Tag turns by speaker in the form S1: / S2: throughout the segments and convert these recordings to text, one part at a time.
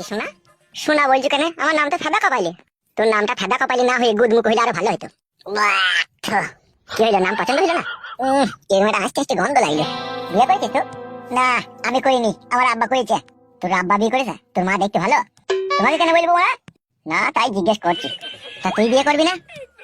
S1: সোনা? সোনা বলছো কেন? আমার নাম তো ফেদা কপালি। তোর নামটা ফেদা কপালি না হয়ে গুদমুখ হইলে আরো ভালো হতো। কি হইলো, নাম পছন্দ হইলো না? এরকম একটা আস্তে আস্তে গন্ধ লাগলো। বিয়ে করেছিস তো? না, আমি করিনি, আমার আব্বা করেছে। তোর আব্বা বিয়ে করেছে? তোর মা দেখতে ভালো? তোমাকে কেন বলবো না? না, তাই জিজ্ঞেস করছি। তা তুই বিয়ে করবি না?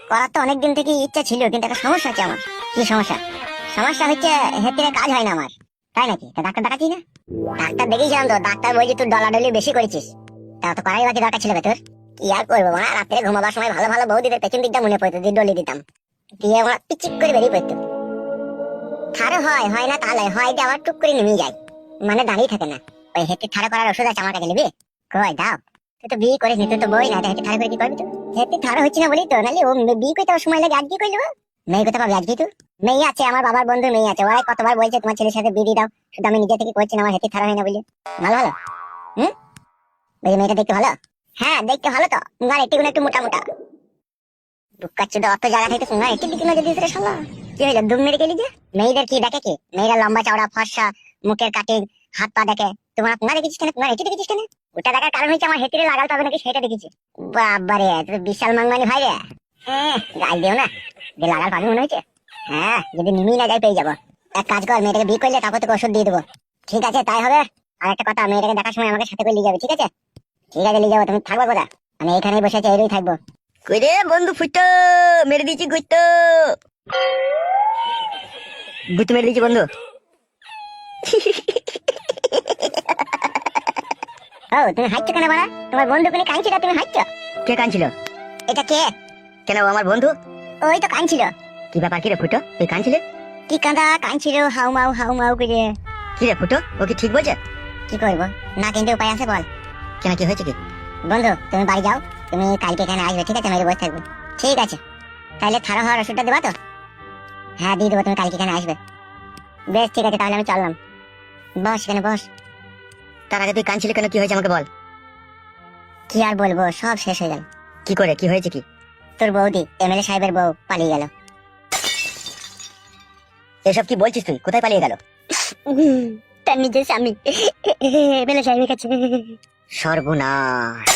S1: করার তো অনেকদিন থেকে ইচ্ছা ছিল, কিন্তু একটা সমস্যা আছে আমার। কি সমস্যা? সমস্যা হচ্ছে হেতিরে কাজ হয় না আমার। তাই নাকি? তা ডাক্তার দেখাচ্ছিস না? ডাক্তার দেখেছিলাম তো, ডাক্তার বলছে তুই ডলাডলি বেশি করেছিস। তা তো করাই বাকি দরকার ছিল তোর। কি আর করবো না, রাত্রে ঘুমাবার সময় ভালো ভালো বৌদিদের পেছন দিকটা মনে পড়তো, দিয়ে ডলি দিতাম, দিয়ে ওরা পিচিক করে বেরিয়ে পড়তো। ঠাড়ো হয় হয় না তাহলে হয় যে আবার টুক করে নেমে যায়, মানে দাঁড়িয়ে থাকে না। ওই হেঁটে ঠাড়ো করার ওষুধ আছে, আমার কাছে নিবি? কই দাও। তুই তো বিয়ে করিস নি, তুই তো বই না, হেঁটে ঠাড়ো করে কি করবি তুই? হেঁটে ঠাড়ো হচ্ছে না বলি তো, নাহলে ও বিয়ে করতে সময় লাগে, আজকে করে দেবো। মেয়ে কোথাও পাবি আজকে তুই? মেয়ে আছে, আমার বাবার বন্ধু মেয়ে আছে, ওরাই কতবার বলছে তোমার ছেলের সাথে বিয়ে দিয়ে দাও, শুধু আমি নিজে থেকে করছি না, আমার হেঁটে ঠাড়ো হয় না বলে। ভালো ভালো। হুম, ওই মেয়েটা দেখতে ভালো? হ্যাঁ দেখতে ভালো তো, গাড়ি একটু একটু মোটা মোটা। দুঃখাচ্ছি তো, অত জায়গা থেকে তোমার একটু দিকে নজর দিতে শালা। কি হইলো, দুম মেরে গেলি যে? মেয়েদের কি দেখে কি? মেয়েরা লম্বা চওড়া ফর্সা, মুখের কাটিং, হাত পা দেখে। তোমার কোনা দেখেছিস কেন? তোমার এটি দেখেছিস কেন? ওটা দেখার কারণ হচ্ছে আমার হেতিরে লাগাল পাবে নাকি সেটা দেখেছি। বাবারে, তুই বিশাল মাংমানি ভাই রে। গাল দিও না, যে লাগাল পাবি মনে হচ্ছে। হ্যাঁ, যদি নিমি না যাই পেয়ে যাবো। এক কাজ কর, মেয়েটাকে বিয়ে করলে তারপর তোকে ওষুধ দিয়ে দেবো। ঠিক আছে, তাই হবে। আর একটা কথা, মেয়েটাকে দেখার সময় আমাকে সাথে করে নিয়ে যাবে, ঠিক আছে? ঠিক আছে, নিয়ে যাবো। তুমি থাকবো কোথা? আমি এখানেই বসে আছি, এরই থাকবো।
S2: কই রে বন্ধু, ফুটো মেরে দিয়েছি গুইতো। গুইতো মেরে দিয়েছি বন্ধু।
S1: ও, তুমি হাঁটছো কেন বাড়া? তোমার বন্ধু কোনে কাঁদছিল, তুমি হাঁটছো?
S2: কে কাঁদছিল?
S1: এটা কে?
S2: কেন, ও আমার বন্ধু?
S1: ওই তো কাঁদছিল।
S2: কি ব্যাপার, কি রে ফুটো, তুই কাঁদছিলে?
S1: কি কাঁদা? কাঁদছিল হাউ মাউ করে।
S2: কি রে ফুটো, ও কি ঠিক বলছে?
S1: কি করবো, না কিন্তু উপায় আছে, বল।
S2: কেন, কি হয়েছে কি?
S1: বন্ধু তুমি বাড়ি যাও, তুমি কালকে এখানে আসবে, ঠিক আছে? আমি বসে থাকবো। ঠিক আছে, তাহলে থারা হওয়ার ওষুধটা দেবা তো? হ্যাঁ দিয়ে দেবো, তুমি কালকে এখানে আসবে। বেশ ঠিক আছে, তাহলে আমি চললাম। বস এখানে বস।
S2: তার আগে তুই কাঁদছিলে কেন, কি হয়েছে আমাকে বল।
S1: কি আর বলবো, সব শেষ হয়ে গেল।
S2: কি করে, কি হয়েছে কি?
S1: তোর বৌদি, এমএলএ সাহেবের বউ, পালিয়ে গেল।
S2: এসব কি বলছিস তুই? কোথায় পালিয়ে গেল?
S1: তার নিজের স্বামী এমএলএ সাহেবের কাছে।
S2: সর্বনাশ।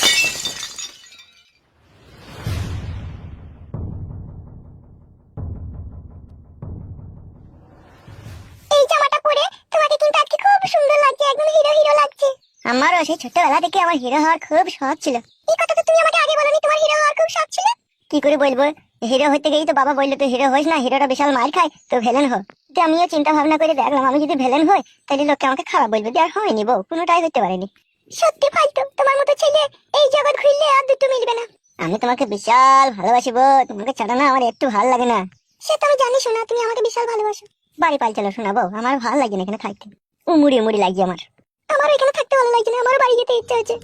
S1: এই জামাটা পরে তোমাকে কিন্তু আজকে খুব সুন্দর লাগছে, একদম হিরো হিরো লাগছে। আমারও সেই ছোটবেলা থেকে আমার হিরো হওয়ার খুব শখ ছিল। এই কথা তো তুমি আমাকে আগে বলনি, তোমার হিরো হওয়ার খুব শখ ছিল। কি করে বলবো, হিরো হতে গেই তো বাবা বললো তো হিরো হইস না, হিরোটা বিশাল মার খায়, তো ভিলেন হ। তো আমিও চিন্তা ভাবনা করে দেখলাম, আমি যদি ভিলেন হই তাহলে লোকে আমাকে খারাপ বলবে, আর হয়নি বউ, কোনোটাই হতে পারেনি। সত্যি ফালতু, তোমার মতো ছেলে এই জগৎ ঘুরলে আর দুটো মিলবে না। আমি তোমাকে বিশাল ভালোবাসি বউ, তোমাকে ছাড়া না আমার একটু ভালো লাগে না। সে তো আমি জানি শোনা, তুমি আমাকে বিশাল ভালোবাসো। বাড়ি পাল চলো শোনাবো, আমার ভালো লাগে না এখানে থাকতে, উমুড়ি উমুড়ি লাগছে আমার। আমার এখানে থাকতে ভালো লাগছে না, আমার বাড়ি যেতে ইচ্ছা হচ্ছে।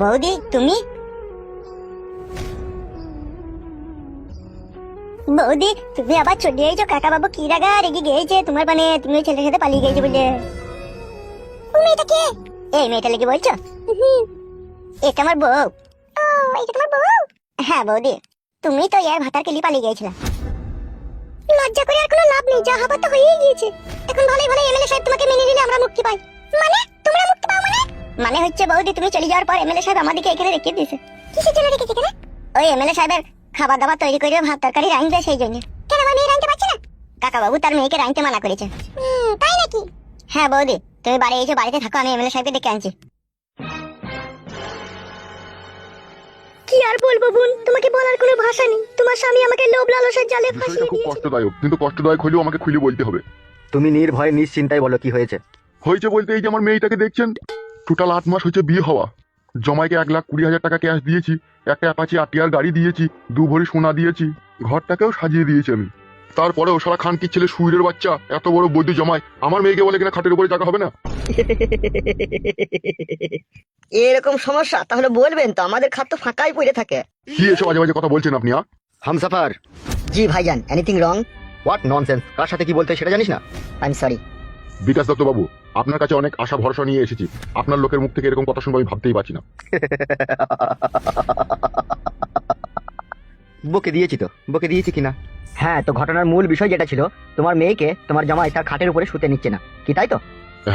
S1: বৌদি তুমি? বৌদি তুমি আবার চলে এসেছো? কাকা বাবু কি রাগা রেগে গিয়েছে তোমার, মানে তুমি ওই ছেলের সাথে পালিয়ে গিয়েছো বলে। ও মেয়েটা কে? এই মেয়েটা লেগে বলছো? এটা আমার বউ। ও, এটা তোমার বউ? হ্যাঁ বৌদি, তুমি তো ইয়ার ভাতারকে নিয়ে পালিয়ে গিয়েছিলা। লজ্জা করে আর কোনো লাভ নেই, যা হবার তো হয়েই গিয়েছে। এখন ভালোই ভালো এমএলএ সাহেব তোমাকে মেনে নিলে আমরা মুক্তি পাই। মানে তোমরা মুক্তি পাও মানে? মানে হচ্ছে বৌদি, তুমি চলে যাওয়ার পর এমএলএ সাহেব আমাদেরকে এখানে রেখে দিয়েছে। কিসের জন্য রেখেছে এখানে? ওই এমএলএ সাহেবের খাবার দাবার তৈরি করে ভাত তরকারি রাঁধবে, সেই জন্য। কেন আমার মেয়ে রাঁধতে পারছে না? কাকা বাবু তার মেয়েকে রাঁধতে মানা করেছে। তাই নাকি? হ্যাঁ বৌদি, তুমি বাড়ি এসে বাড়িতে থাকো, আমি এমএলএ সাহেবকে ডেকে আনছি। কি আর বলবো বোন, তোমাকে বলার কোনো ভাষা নেই। তোমার স্বামী আমাকে লোভ লালসার জালে
S3: বিষয়টা
S1: ফাঁসিয়ে
S3: খুব
S1: দিয়েছে।
S3: কষ্টদায়ক, কিন্তু কষ্টদায়ক হলেও আমাকে খুলে বলতে হবে।
S4: তুমি নির্ভয়ে নিশ্চিন্তায় বলো কি হয়েছে।
S3: হয়েছে বলতে এই যে আমার মেয়েটাকে দেখছেন, টোটাল 8 মাস হচ্ছে বিয়ে হওয়া। জমাইকে 1,20,000 টাকা ক্যাশ দিয়েছি, একটা অ্যাপাচি আটিয়ার গাড়ি দিয়েছি, 2 ভরি সোনা দিয়েছি, ঘরটাকেও সাজিয়ে দিয়েছি আমি। তারপরেও সারা খানকির ছেলে সুইরের বাচ্চা এত বড় বৈদ্য জমায় আমার মেয়েকে বলে কিনা খাটের উপরে জায়গা হবে না।
S2: এরকম সমস্যা তাহলে বলবেন তো, আমাদের খাত তো ফাঁকাই পড়ে থাকে।
S3: কি এসব বাজে বাজে কথা বলছেন আপনি?
S4: হামসাফার,
S2: জি ভাইজান, এনিথিং রং?
S4: হোয়াট ননসেন্স, কার সাথে কি বলতে হয় সেটা জানিস না?
S2: I am sorry.
S3: Bikash Dutta বাবু, আপনার কাছে অনেক আশা ভরসা নিয়ে এসেছি, আপনার লোকের মুখ থেকে এরকম কথা শুনবো আমি ভাবতেই পারছি না।
S4: বকে দিয়েছি তো, বকে দিয়েছি কিনা?
S2: হ্যাঁ, তো ঘটনার মূল বিষয় যেটা ছিল, তোমার মেয়েকে তোমার জামাই তার খাটের উপরে শুতে নিচ্ছে না, কি তাই তো?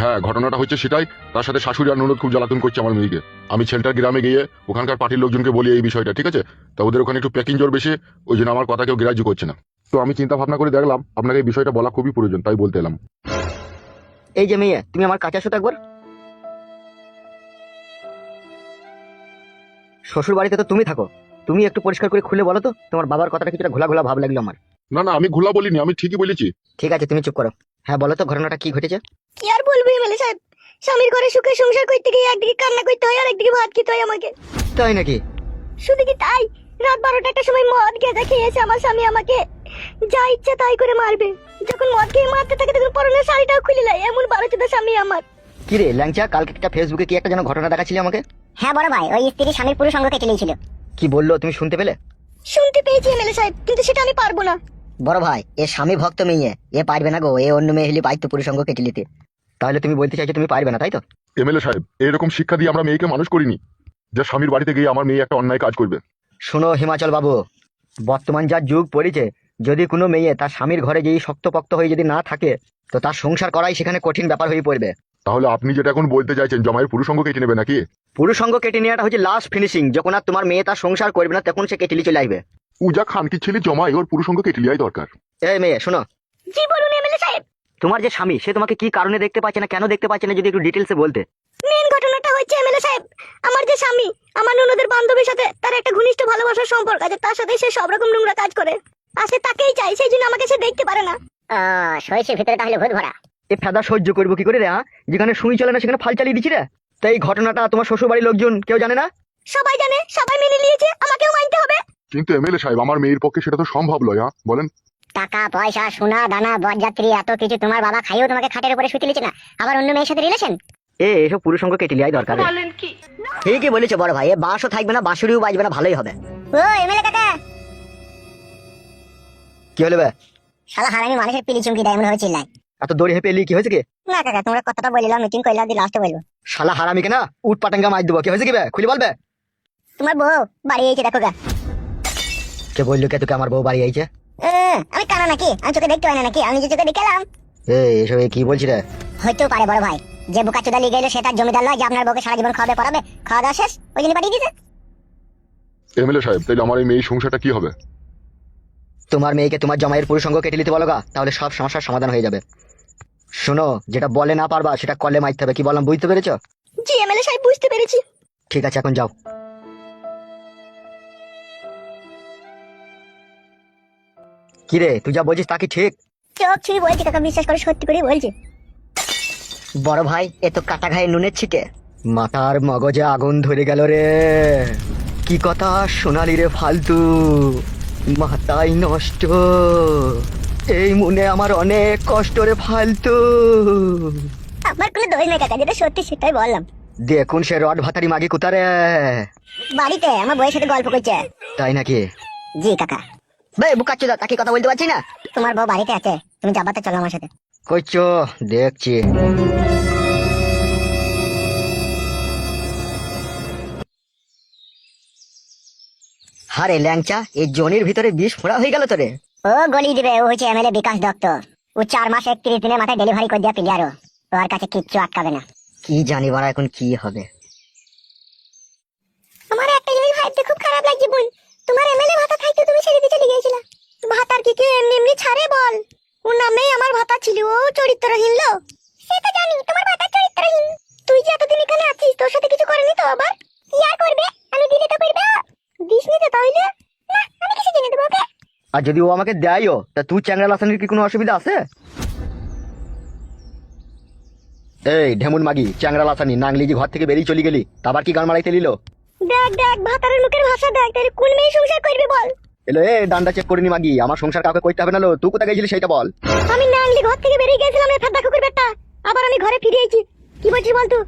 S3: হ্যাঁ, ঘটনাটা হচ্ছে সেটাই। তার সাথে শাশুড়ি আর ননদ খুব জ্বালাতন করছে আমার মেয়েকে। আমি ছেলেটার গ্রামে গিয়ে ওখানকার পার্টির লোকজনকে বলি এই বিষয়টা, ঠিক আছে? তা ওদের ওখানে একটু প্যাকিং জোর বেশি, ওই জন্য আমার কথা কেউ গ্রাহ্য করছে না। তো আমি চিন্তা ভাবনা করে দেখলাম আপনাকে এই বিষয়টা বলা খুবই প্রয়োজন, তাই বলতে এলাম।
S2: এই যে মেয়ে, তুমি আমার কাছে আসো তো একবার। শ্বশুর বাড়িতে তো তুমি থাকো, তুমি একটু পরিষ্কার করে খুলে বলো তো, তোমার বাবার কথাটা কিছুটা ঘোলা ঘোলা ভাব লাগলো আমার।
S3: না না, আমি ঘোলা বলিনি, আমি ঠিকই বলেছি।
S2: ঠিক আছে, তুমি চুপ করো। হ্যাঁ বলো তো, ঘটনাটা কি ঘটেছে?
S1: কি আর বলবো এমএলএ সাহেব, স্বামীর ঘরে সুখে সংসার করতে গিয়ে একদিকে কান্না করতে হয় আর একদিকে ভাত খেতে হয় আমাকে।
S2: তাই নাকি?
S1: শুধু কি তাই, রাত 12টা একটা সময় মদ গেঁজা খেয়েছে আমার স্বামী, আমাকে যা ইচ্ছা তাই করে মারবে। যখন মদ খেয়ে মারতে থাকে তখন পরনের শাড়িটাও খুলে নেয়, এমন বারোচোদা স্বামী আমার।
S2: কি রে ল্যাংচা, কালকে একটা ফেসবুকে কি একটা যেন ঘটনা দেখাচ্ছিলি আমাকে?
S1: হ্যাঁ বড় ভাই, ওই স্ত্রী স্বামীর পুরুষ অঙ্গ কেটে নিয়েছিল।
S2: কি বললো, তুমি শুনতে পেলে?
S1: শুনতে পেয়েছি এমএলএ সাহেব, কিন্তু সেটা আমি পারবো না।
S2: বড় ভাই, এ স্বামী ভক্ত মেয়ে, এ পারবে না গো, এ অন্য মেয়ে হলে পাইতো পুরুষ অঙ্গ কেটে নিতে। তাহলে তুমি বলতে চাইছো তুমি পারবে না, তাই তো?
S3: এমএলএ সাহেব, এরকম শিক্ষা দিয়ে আমরা মেয়েকে মানুষ করিনি যে স্বামীর বাড়িতে গিয়ে আমার মেয়ে একটা অন্যায় কাজ করবে।
S2: শোনো হিমাচল বাবু, বর্তমান যা যুগ পড়েছে, যদি কোনো মেয়ে তার স্বামীর ঘরে যেই শক্তপোক্ত হয়ে যদি না থাকে, তো তার সংসার করাই সেখানে কঠিন ব্যাপার হয়ে পড়বে।
S3: তাহলে আপনি যেটা এখন বলতে চাইছেন, জমায়ের পুরুষ অঙ্গ কেটে নেবে নাকি?
S2: পুরুষ অঙ্গ কেটে নেওয়াটা হচ্ছে লাস্ট ফিনিশিং, যখন আর তোমার মেয়ে তার সংসার করবে না তখন সে কেটে নিয়ে চলে আসবে।
S3: উজা খান কি ছেলে জমাই, ওর পুরুষ অঙ্গ কেটে নেওয়াই দরকার।
S2: এই মেয়ে শোনো,
S1: জি বলুন এমএলএ সাহেব।
S2: তোমার যে স্বামী, সে তোমাকে কি কারণে দেখতে পাচ্ছে না, কেন দেখতে পাচ্ছে না, যদি একটু ডিটেলসে বলতে।
S1: মেন ঘটনাটা হচ্ছে এমএলএ সাহেব, আমার যে স্বামী আমার ননদের বান্ধবীর সাথে তার একটা ঘনিষ্ঠ ভালোবাসার সম্পর্ক আছে, তার সাথে সে সব রকম নোংরা কাজ করে, আর সে তাকেই চাই, সেই জন্য আমাকে সে দেখতে পারে না। শরীরের ভিতরে তাহলে ভূত ভরা।
S2: এ ফেদা সহ্য করবো কি করে রে? যেখানে সুই চলে না সেখানে ফাল চালিয়ে দিচ্ছি রে। তো এই ঘটনাটা তোমার শ্বশুর বাড়ির লোকজন কেউ জানে না?
S1: সবাই জানে, সবাই মেনে নিয়েছে, আমাকেও মানতে হবে।
S3: কিন্তু এমএলএ সাহেব, আমার মেয়ের পক্ষে সেটা তো সম্ভব নয়। হ্যাঁ বলেন।
S1: টাকা পয়সা সোনা দানা বরযাত্রী এত কিছু তোমার বাবা খাইও তোমাকে খাটের উপরে শুতে লিছে না, আবার অন্য মেয়ের সাথে রিলেশন।
S2: এসব পুরুষ অঙ্গ কেটে নেওয়াই দরকার। ঠিকই বলেছে বড় ভাই, এ বাঁশও থাকবে না বাঁশুরিও বাজবে না, ভালোই হবে।
S1: ও এমএলএ কাকা,
S2: কি হলো বে?
S1: শালা হারামি মানুষের পিলি চুমকি দেয় মনে হচ্ছে চিল্লায়।
S2: এত দড়ি হেপে এলি, কি হয়েছে কি?
S1: না কাকা, তোমরা কথাটা বললাম, মিটিং করলাম, দিয়ে লাস্টে বলবো।
S2: শালা হারামি কেনা উট পাটাঙ্গা মার দেবো, কি হয়েছে কি বে? খুলে বলবে।
S1: তোমার বউ বাড়ি এইছে, দেখো গা।
S2: কে বললো কে তোকে আমার বউ বাড়ি আইছে?
S1: আমি কানা নাকি, আমি চোখে দেখতে পাই না নাকি, আমি যে চোখে দেখলাম।
S2: এসব কি বলছি রে?
S1: হইতেও পারে বড় ভাই, যে বোকা চোদা লিয়ে গেলো সে তার জমিদার নয় যে আপনার বউকে সারা জীবন খাওয়াবে পড়াবে, খাওয়া দাওয়া শেষ ওই জন্য পাঠিয়ে দিয়েছে।
S3: এমএলএ সাহেব, তাইলে আমার এই মেয়ের সংসারটা কি হবে?
S2: তোমার মেয়েকে তোমার জামাইয়ের পুরুষ অঙ্গ কেটে নিতে বলো গা, তাহলে সব সমস্যার সমাধান হয়ে যাবে। শোনো, যেটা বলে না পারবা সেটা কলে মারতে হবে, কি বললাম বুঝতে পেরেছো?
S1: জি এমএলএ সাহেব, বুঝতে পেরেছি।
S2: ঠিক আছে, এখন যাও। কি রে, তুই যা বলছিস তা কি ঠিক?
S1: চোখ ছুঁয়ে বলছি কাকা, বিশ্বাস করে সত্যি করে বলছি।
S2: বড় ভাই, এ তো কাটা ঘায়ে নুনের ছিটে। মাথার মগজে আগুন ধরে গেল রে। কি কথা শোনালি রে ফালতু, মাথাই নষ্ট। এই মনে আমার অনেক কষ্ট রে ফালতু।
S1: আমার কোনো দোষ নেই কাকা, যেটা সত্যি সেটাই বললাম।
S2: দেখুন সে রড ভাতারি মাগি কোথারে?
S1: বাড়িতে আমার বউয়ের সাথে গল্প করছে।
S2: তাই নাকি?
S1: জি কাকা।
S2: বে বুকাচ্ছি দা, তাকে কথা বলতে পারছি না।
S1: তোমার বউ বাড়িতে আছে, তুমি যাবাতে চলো আমার সাথে।
S2: কইছো দেখছি। হারে ল্যাংচা, এই জনির ভিতরে বিষ ফোড়া হয়ে গেল তোরে।
S1: ও গলি দিবে, ও হচ্ছে এমএলএ বিকাশ দত্ত। ও 4 মাস 31 দিনের মাথায় ডেলিভারি করে দেওয়া প্লেয়ারও, তোর কাছে কিচ্ছু আটকাবে না।
S2: কি জানি বাড়া এখন কি হবে।
S1: আমার একটা জিনিস ভাবতে খুব খারাপ লাগছে বোন, তোমার এমএলএ ভাতা খাইতে তুমি ছেড়ে দিয়ে চলে গিয়েছিলা। ভাতার কি কেউ এমনি এমনি ছাড়ে বল? ওর নামেই আমার ভাতা ছিল, ও চরিত্রহীন লোক। সেটা জানি, তোমার ভাতা চরিত্রহীন। তুই যে এতদিন এখানে আছিস, তোর সাথে কিছু করেনি তো আবার? কি আর করবে, আমি দিলে তো করবে। দিস নি তো তাহলে? না, আমি কিছু জেনে দেবো ওকে।
S2: আর যদি ও আমাকে দেয়ও, তা তুই চ্যাংড়া লাসানির কি কোনো অসুবিধা আছে? এই ঢেমুন মাগি চ্যাংড়া লাসানি, নাংলি যে ঘর থেকে বেরিয়ে চলে গেলি, আবার কি গান মারাইতে নিল?
S1: দেখ দেখ, ভাতারের মুখের ভাষা দেখ, তাহলে কোন মেয়ে সংসার করবে বল?
S2: এলো এ ডান্ডা চেক করিনি মাগি, আমার সংসার কাউকে করতে হবে না। লো তুই কোথায় গেছিলি সেটা বল।
S1: আমি নাংলি ঘর থেকে বেরিয়ে গেছিলাম রে ফাদা কুকুর বেটা, আবার আমি ঘরে ফিরে এসেছি। কি বলছিস বল তুই?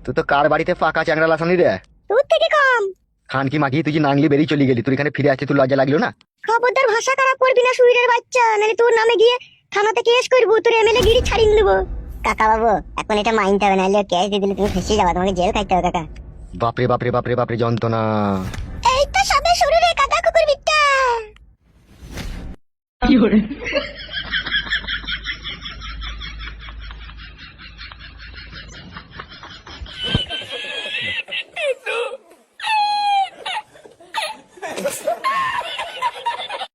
S2: তুই তো কার বাড়িতে ফাঁকা চ্যাংড়া লাসানি রে?
S1: তোর থেকে কম।
S2: খান কি মাগি, তুই যে নাংলি বেরিয়ে চলে গেলি, তুই এখানে ফিরে আসছিস, তুই লজ্জা লাগলো না?
S1: খবরদার ভাষা খারাপ করবি না সুইরের বাচ্চা, নাহলে তোর নামে গিয়ে থানাতে কেস করবো, তোর এমএলএ গিরি ছাড়িয়ে দেবো। কাকা বাবু, এখন এটা মাইনতে হবে, নাহলে কেস দিয়ে দিলে তুমি ফেসে যাবা, তোমাকে জেল খাইতে হবে কাকা।
S2: বাপরে বাপরে বাপরে বাপরে যন্ত্রণা।
S1: এই তো সবে শুরু রে কাকা কুকুর বিট্টা।